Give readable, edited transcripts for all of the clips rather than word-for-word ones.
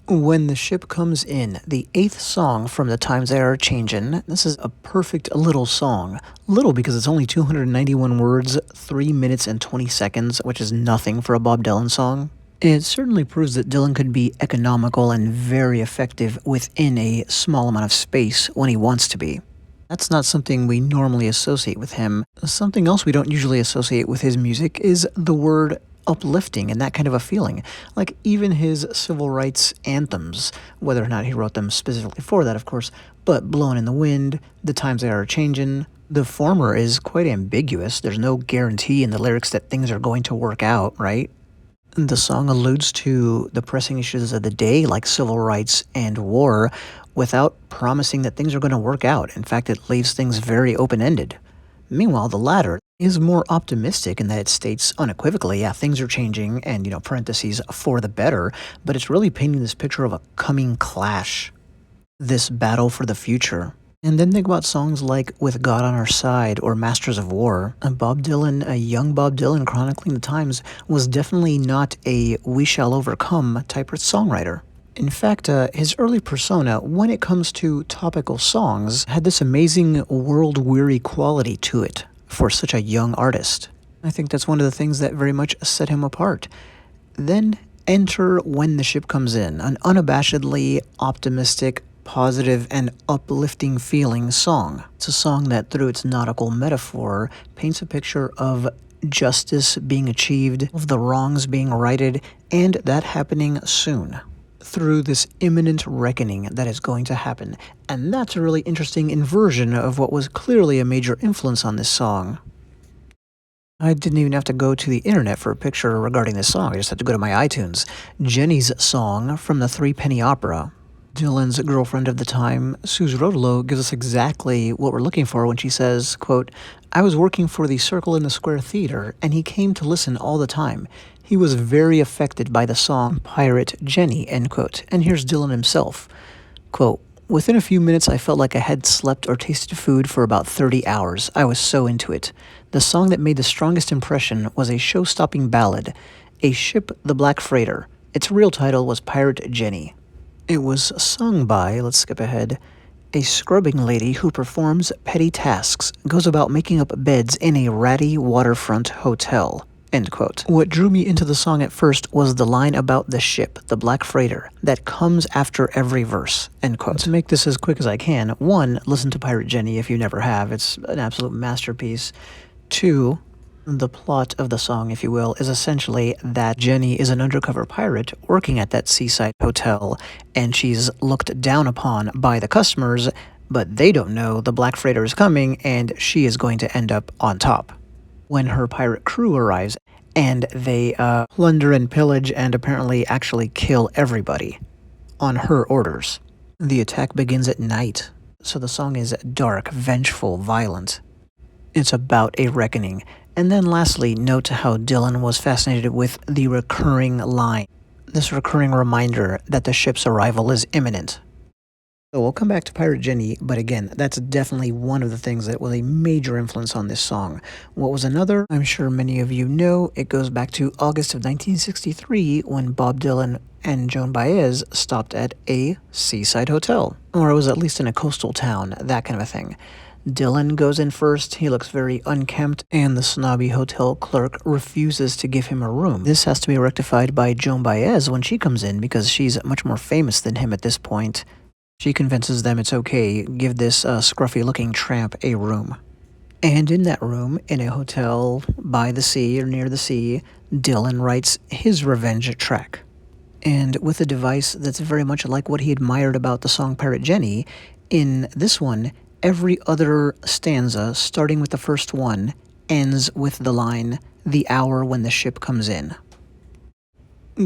When the Ship Comes In, the eighth song from The Times They Are Changin'. This is a perfect little song. Little because it's only 291 words, 3 minutes and 20 seconds, which is nothing for a Bob Dylan song. It certainly proves that Dylan could be economical and very effective within a small amount of space when he wants to be. That's not something we normally associate with him. Something else we don't usually associate with his music is the word uplifting and that kind of a feeling. Like even his civil rights anthems, whether or not he wrote them specifically for that, of course, but Blowin' in the Wind, The Times They Are Changin'. The former is quite ambiguous. There's no guarantee in the lyrics that things are going to work out, right? The song alludes to the pressing issues of the day, like civil rights and war, without promising that things are going to work out. In fact, it leaves things very open-ended. Meanwhile, the latter is more optimistic in that it states unequivocally, yeah, things are changing, and, parentheses, for the better, but it's really painting this picture of a coming clash, this battle for the future. And then think about songs like With God on Our Side or Masters of War. Bob Dylan, a young Bob Dylan chronicling the times, was definitely not a we shall overcome type of songwriter. In fact, his early persona, when it comes to topical songs, had this amazing world-weary quality to it for such a young artist. I think that's one of the things that very much set him apart. Then enter When the Ship Comes In, an unabashedly optimistic, positive, and uplifting feeling song. It's a song that, through its nautical metaphor, paints a picture of justice being achieved, of the wrongs being righted, and that happening soon, through this imminent reckoning that is going to happen. And that's a really interesting inversion of what was clearly a major influence on this song. I didn't even have to go to the internet for a picture regarding this song. I just had to go to my iTunes. Jenny's song from the Three Penny Opera. Dylan's girlfriend of the time, Suze Rodolo, gives us exactly what we're looking for when she says, quote, "I was working for the Circle in the Square Theater, and he came to listen all the time. He was very affected by the song Pirate Jenny," end quote. And here's Dylan himself, quote, "Within a few minutes I felt like I had slept or tasted food for about 30 hours. I was so into it. The song that made the strongest impression was a show-stopping ballad, A Ship the Black Freighter. Its real title was Pirate Jenny. It was sung by, let's skip ahead, a scrubbing lady who performs petty tasks, goes about making up beds in a ratty waterfront hotel." End quote. What drew me into the song at first was the line about the ship, the Black Freighter, that comes after every verse. End quote. To make this as quick as I can, 1, listen to Pirate Jenny if you never have. It's an absolute masterpiece. 2, the plot of the song, if you will, is essentially that Jenny is an undercover pirate working at that seaside hotel, and she's looked down upon by the customers, but they don't know the Black Freighter is coming, and she is going to end up on top. When her pirate crew arrives, and they plunder and pillage and apparently actually kill everybody on her orders. The attack begins at night, so the song is dark, vengeful, violent. It's about a reckoning. And then lastly, note how Dylan was fascinated with the recurring line, this recurring reminder that the ship's arrival is imminent. So we'll come back to Pirate Jenny, but again, that's definitely one of the things that was a major influence on this song. What was another? I'm sure many of you know. It goes back to August of 1963 when Bob Dylan and Joan Baez stopped at a seaside hotel. Or it was at least in a coastal town, that kind of a thing. Dylan goes in first, he looks very unkempt, and the snobby hotel clerk refuses to give him a room. This has to be rectified by Joan Baez when she comes in, because she's much more famous than him at this point. She convinces them it's okay, give this scruffy-looking tramp a room. And in that room, in a hotel by the sea or near the sea, Dylan writes his revenge track. And with a device that's very much like what he admired about the song Pirate Jenny, in this one, every other stanza, starting with the first one, ends with the line, "The hour when the ship comes in."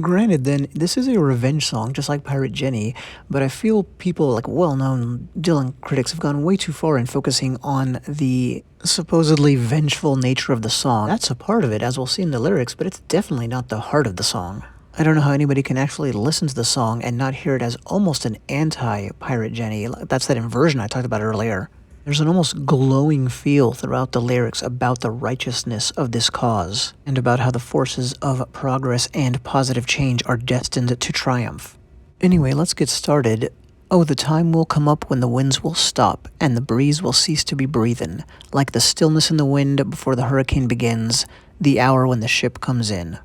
Granted then, this is a revenge song, just like Pirate Jenny, but I feel people, like well-known Dylan critics, have gone way too far in focusing on the supposedly vengeful nature of the song. That's a part of it, as we'll see in the lyrics, but it's definitely not the heart of the song. I don't know how anybody can actually listen to the song and not hear it as almost an anti-Pirate Jenny. That's that inversion I talked about earlier. There's an almost glowing feel throughout the lyrics about the righteousness of this cause, and about how the forces of progress and positive change are destined to triumph. Anyway, let's get started. Oh, the time will come up when the winds will stop, and the breeze will cease to be breathin', like the stillness in the wind before the hurricane begins, the hour when the ship comes in.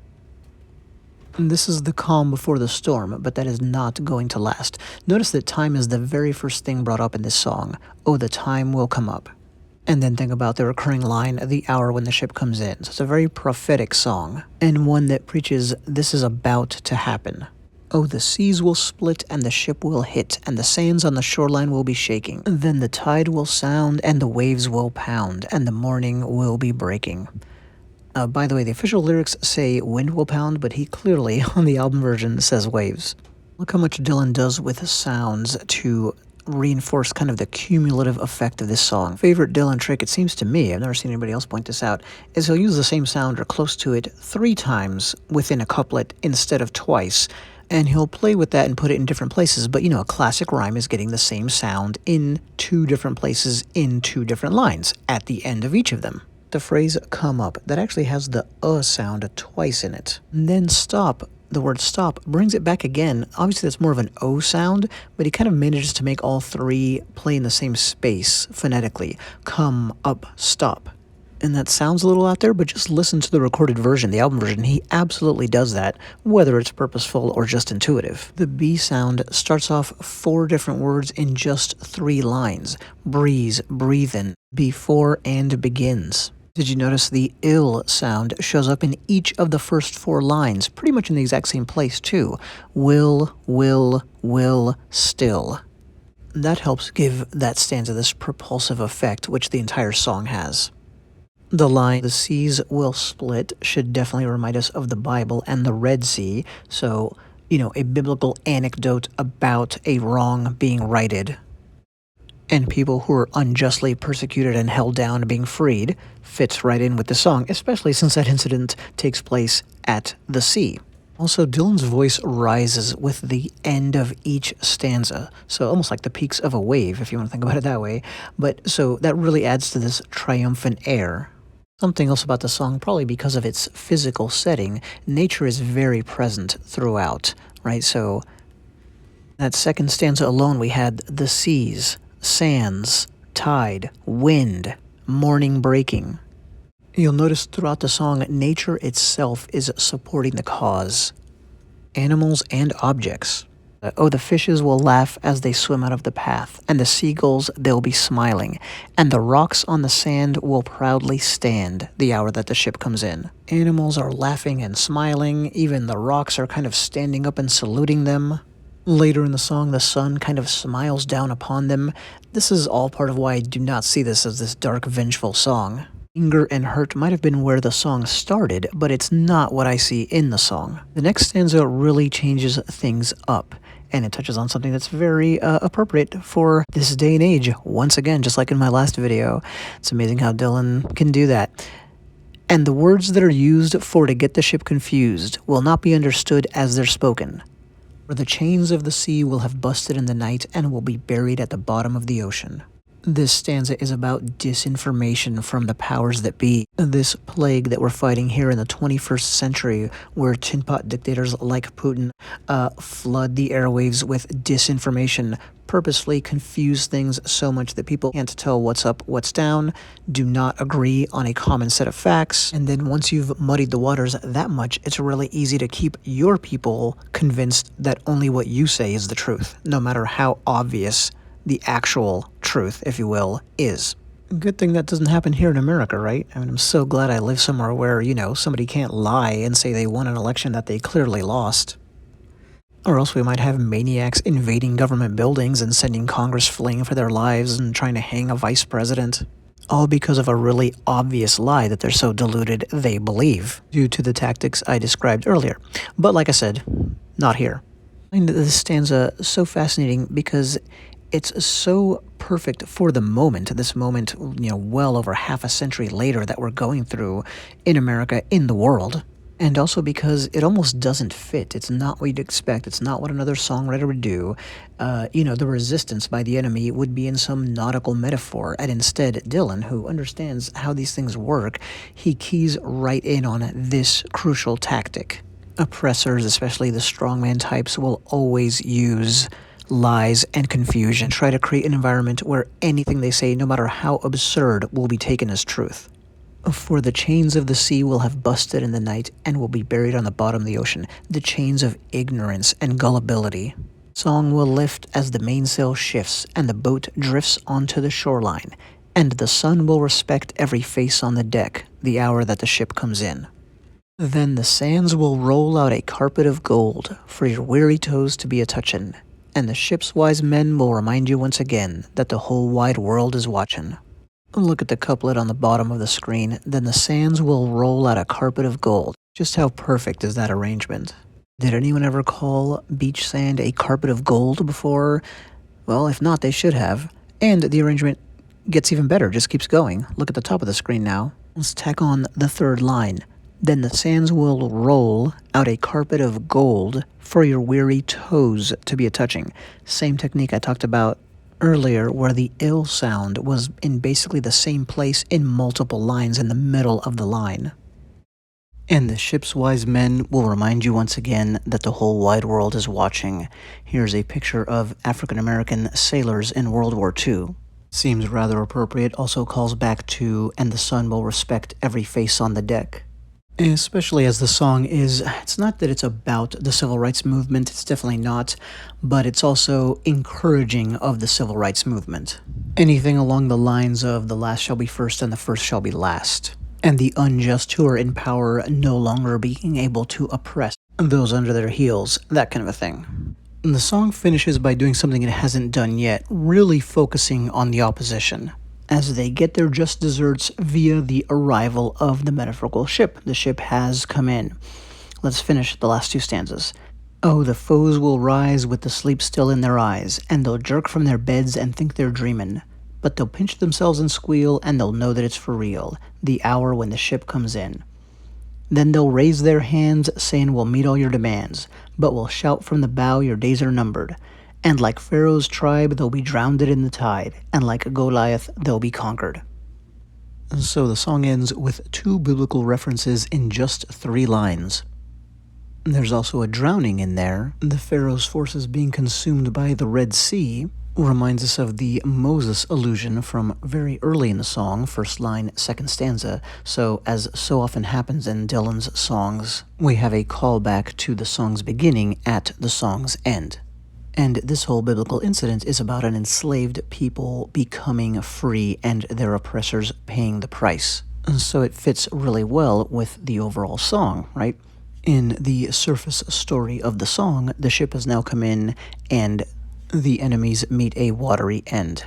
This is the calm before the storm, but that is not going to last. Notice that time is the very first thing brought up in this song. Oh, the time will come up. And then think about the recurring line, the hour when the ship comes in. So it's a very prophetic song, and one that preaches this is about to happen. Oh, the seas will split and the ship will hit, and the sands on the shoreline will be shaking. Then the tide will sound and the waves will pound, and the morning will be breaking. By the way, the official lyrics say wind will pound, but he clearly, on the album version, says waves. Look how much Dylan does with sounds to reinforce kind of the cumulative effect of this song. Favorite Dylan trick, it seems to me, I've never seen anybody else point this out, is he'll use the same sound or close to it 3 times within a couplet instead of twice. And he'll play with that and put it in different places, but a classic rhyme is getting the same sound in 2 different places in 2 different lines at the end of each of them. The phrase come up, that actually has the sound twice in it. And then stop, the word stop, brings it back again. Obviously that's more of an O sound, but he kind of manages to make all 3 play in the same space phonetically. Come, up, stop. And that sounds a little out there, but just listen to the recorded version, the album version. He absolutely does that, whether it's purposeful or just intuitive. The B sound starts off 4 different words in just 3 lines. Breeze, breathin', before, and begins. Did you notice the ill sound shows up in each of the first 4 lines, pretty much in the exact same place too. Will, still. That helps give that stanza this propulsive effect, which the entire song has. The line, the seas will split, should definitely remind us of the Bible and the Red Sea, so, a biblical anecdote about a wrong being righted. And people who are unjustly persecuted and held down being freed fits right in with the song, especially since that incident takes place at the sea. Also, Dylan's voice rises with the end of each stanza, so almost like the peaks of a wave, if you want to think about it that way. But so that really adds to this triumphant air. Something else about the song, probably because of its physical setting, nature is very present throughout, right? So that second stanza alone, we had the seas, sands, tide, wind, morning breaking. You'll notice throughout the song, nature itself is supporting the cause. Animals and objects. Oh, the fishes will laugh as they swim out of the path, and the seagulls, they'll be smiling, and the rocks on the sand will proudly stand the hour that the ship comes in. Animals are laughing and smiling, even the rocks are kind of standing up and saluting them. Later in the song, the sun kind of smiles down upon them. This is all part of why I do not see this as this dark, vengeful song. Anger and hurt might have been where the song started, but it's not what I see in the song. The next stanza really changes things up, and it touches on something that's very appropriate for this day and age. Once again, just like in my last video, it's amazing how Dylan can do that. And the words that are used for to get the ship confused will not be understood as they're spoken. For the chains of the sea will have busted in the night and will be buried at the bottom of the ocean. This stanza is about disinformation from the powers that be. This plague that we're fighting here in the 21st century, where tin pot dictators like Putin flood the airwaves with disinformation, purposely confuse things so much that people can't tell what's up, what's down, do not agree on a common set of facts, and then once you've muddied the waters that much, it's really easy to keep your people convinced that only what you say is the truth, no matter how obvious the actual truth, if you will, is. Good thing that doesn't happen here in America, right? I mean, I'm so glad I live somewhere where, somebody can't lie and say they won an election that they clearly lost. Or else we might have maniacs invading government buildings and sending Congress fleeing for their lives and trying to hang a vice president. All because of a really obvious lie that they're so deluded they believe, due to the tactics I described earlier. But like I said, not here. I find this stanza so fascinating because it's so perfect for the moment, this moment, well over half a century later that we're going through in America, in the world. And also because it almost doesn't fit. It's not what you'd expect. It's not what another songwriter would do. The resistance by the enemy would be in some nautical metaphor. And instead, Dylan, who understands how these things work, he keys right in on this crucial tactic. Oppressors, especially the strongman types, will always use lies and confusion, try to create an environment where anything they say, no matter how absurd, will be taken as truth. For the chains of the sea will have busted in the night and will be buried on the bottom of the ocean, the chains of ignorance and gullibility. Song will lift as the mainsail shifts and the boat drifts onto the shoreline, and the sun will respect every face on the deck the hour that the ship comes in. Then the sands will roll out a carpet of gold for your weary toes to be a touchin', and the ship's wise men will remind you once again that the whole wide world is watchin'. Look at the couplet on the bottom of the screen. Then the sands will roll out a carpet of gold. Just how perfect is that arrangement? Did anyone ever call beach sand a carpet of gold before? Well, if not, they should have. And the arrangement gets even better, just keeps going. Look at the top of the screen now. Let's tack on the third line. Then the sands will roll out a carpet of gold for your weary toes to be a touching. Same technique I talked about earlier, where the ill sound was in basically the same place in multiple lines in the middle of the line. And the ship's wise men will remind you once again that the whole wide world is watching. Here's a picture of African American sailors in World War II. Seems rather appropriate, also calls back to, and the sun will respect every face on the deck. Especially as the song is, it's not that it's about the civil rights movement, it's definitely not, but it's also encouraging of the civil rights movement. Anything along the lines of the last shall be first and the first shall be last, and the unjust who are in power no longer being able to oppress those under their heels, that kind of a thing. And the song finishes by doing something it hasn't done yet, really focusing on the opposition, as they get their just desserts via the arrival of the metaphorical ship. The ship has come in. Let's finish the last two stanzas. Oh, the foes will rise with the sleep still in their eyes, and they'll jerk from their beds and think they're dreamin'. But they'll pinch themselves and squeal, and they'll know that it's for real, the hour when the ship comes in. Then they'll raise their hands, saying we'll meet all your demands, but we'll shout from the bow your days are numbered. And like Pharaoh's tribe, they'll be drowned in the tide, and like Goliath, they'll be conquered. So the song ends with two biblical references in just 3 lines. There's also a drowning in there. The Pharaoh's forces being consumed by the Red Sea reminds us of the Moses allusion from very early in the song, first line, second stanza. So, as so often happens in Dylan's songs, we have a callback to the song's beginning at the song's end. And this whole biblical incident is about an enslaved people becoming free and their oppressors paying the price. So it fits really well with the overall song, right? In the surface story of the song, the ship has now come in and the enemies meet a watery end.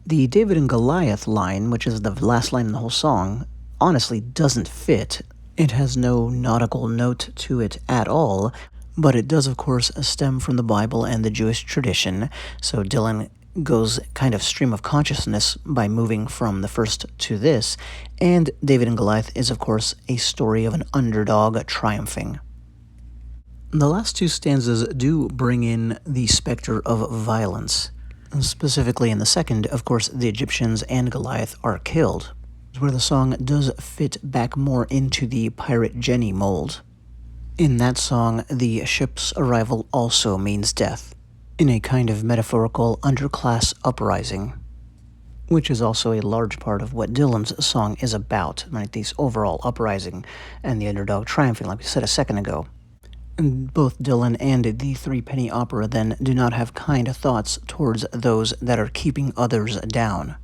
The David and Goliath line, which is the last line in the whole song, honestly doesn't fit. It has no nautical note to it at all, but it does, of course, stem from the Bible and the Jewish tradition, so Dylan goes kind of stream of consciousness by moving from the first to this, and David and Goliath is, of course, a story of an underdog triumphing. The last 2 stanzas do bring in the specter of violence. Specifically in the second, of course, the Egyptians and Goliath are killed, where the song does fit back more into the Pirate Jenny mold. In that song, the ship's arrival also means death, in a kind of metaphorical underclass uprising, which is also a large part of what Dylan's song is about, right? This overall uprising and the underdog triumphing, like we said a second ago. And both Dylan and the Threepenny Opera then do not have kind thoughts towards those that are keeping others down.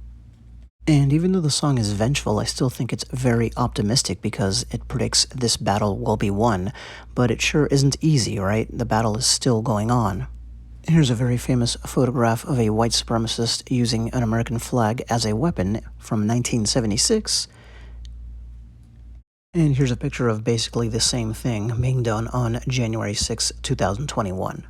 And even though the song is vengeful, I still think it's very optimistic because it predicts this battle will be won, but it sure isn't easy, right? The battle is still going on. Here's a very famous photograph of a white supremacist using an American flag as a weapon from 1976. And here's a picture of basically the same thing being done on January 6, 2021.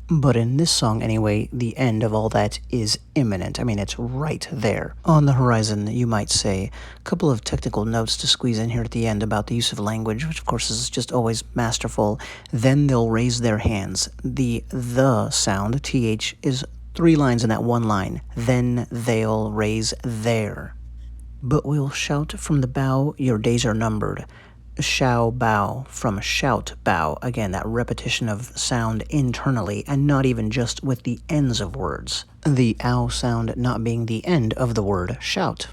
But in this song, anyway, the end of all that is imminent. I mean, it's right there. On the horizon, you might say. A couple of technical notes to squeeze in here at the end about the use of language, which of course is just always masterful. Then they'll raise their hands. The sound, TH, is 3 lines in that one line. Then they'll raise their. But we'll shout from the bow, your days are numbered. Shao bow from shout bow. Again, that repetition of sound internally and not even just with the ends of words. The ow sound not being the end of the word shout.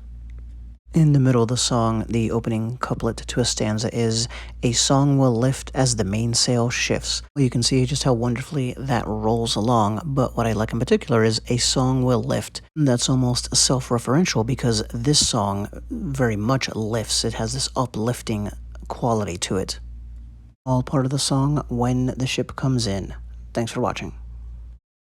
In the middle of the song, the opening couplet to a stanza is, "A song will lift as the mainsail shifts." Well, you can see just how wonderfully that rolls along, but what I like in particular is "a song will lift." That's almost self-referential because this song very much lifts. It has this uplifting quality to it. All part of the song When the Ship Comes In. Thanks for watching.